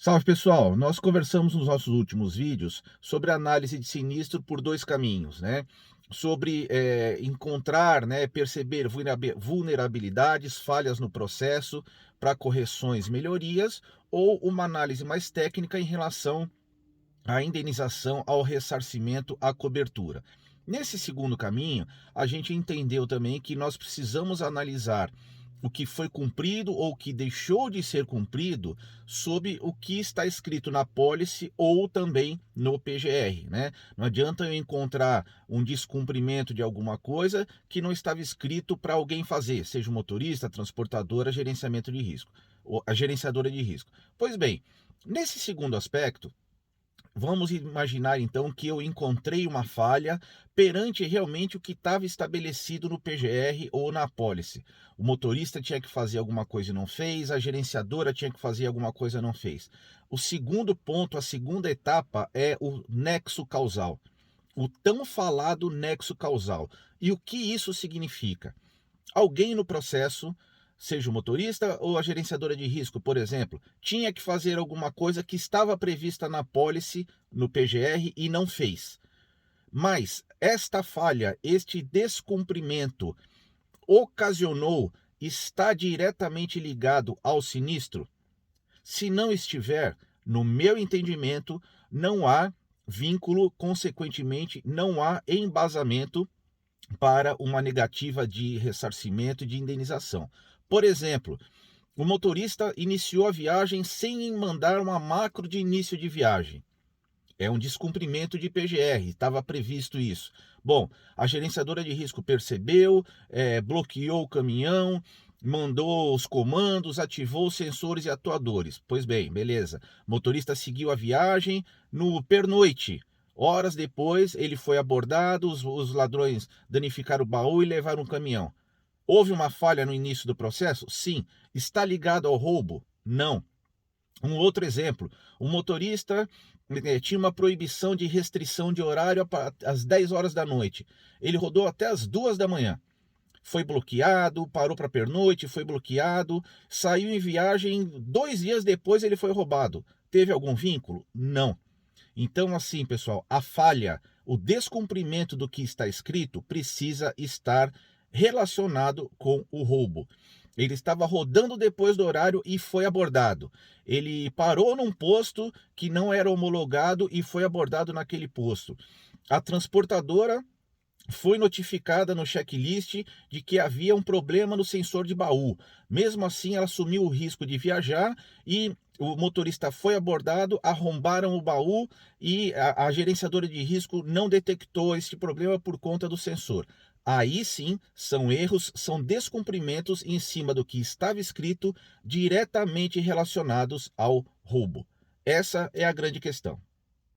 Salve pessoal, nós conversamos nos nossos últimos vídeos sobre análise de sinistro por dois caminhos, né? Sobre encontrar, né, perceber vulnerabilidades, falhas no processo para correções, melhorias, ou uma análise mais técnica em relação à indenização, ao ressarcimento, à cobertura. Nesse segundo caminho, a gente entendeu também que nós precisamos analisar o que foi cumprido ou o que deixou de ser cumprido sob o que está escrito na pólice ou também no PGR, né? Não adianta eu encontrar um descumprimento de alguma coisa que não estava escrito para alguém fazer, seja o motorista, a transportadora, gerenciamento de risco, ou a gerenciadora de risco. Pois bem, nesse segundo aspecto, vamos imaginar então que eu encontrei uma falha perante realmente o que estava estabelecido no PGR ou na apólice. O motorista tinha que fazer alguma coisa e não fez, a gerenciadora tinha que fazer alguma coisa e não fez. O segundo ponto, a segunda etapa é o nexo causal, o tão falado nexo causal. E o que isso significa? Alguém no processo, seja o motorista ou a gerenciadora de risco, por exemplo, tinha que fazer alguma coisa que estava prevista na pólice, no PGR, e não fez. Mas esta falha, este descumprimento, ocasionou, está diretamente ligado ao sinistro? Se não estiver, no meu entendimento, não há vínculo, consequentemente, não há embasamento para uma negativa de ressarcimento e de indenização. Por exemplo, o motorista iniciou a viagem sem mandar uma macro de início de viagem. É um descumprimento de PGR, estava previsto isso. Bom, a gerenciadora de risco percebeu, bloqueou o caminhão, mandou os comandos, ativou os sensores e atuadores. Pois bem, beleza. O motorista seguiu a viagem no pernoite. Horas depois, ele foi abordado, os ladrões danificaram o baú e levaram o caminhão. Houve uma falha no início do processo? Sim. Está ligado ao roubo? Não. Um outro exemplo, o motorista tinha uma proibição de restrição de horário às 10 horas da noite. Ele rodou até às 2 da manhã. Foi bloqueado, parou para pernoite, foi bloqueado, saiu em viagem, 2 dias depois ele foi roubado. Teve algum vínculo? Não. Então, assim, pessoal, a falha, o descumprimento do que está escrito precisa estar relacionado com o roubo. Ele estava rodando depois do horário e foi abordado. Ele parou num posto que não era homologado e foi abordado naquele posto. A transportadora foi notificada no checklist de que havia um problema no sensor de baú. Mesmo assim, ela assumiu o risco de viajar e o motorista foi abordado, arrombaram o baú e a gerenciadora de risco não detectou este problema por conta do sensor. Aí sim, são erros, são descumprimentos em cima do que estava escrito, diretamente relacionados ao roubo. Essa é a grande questão.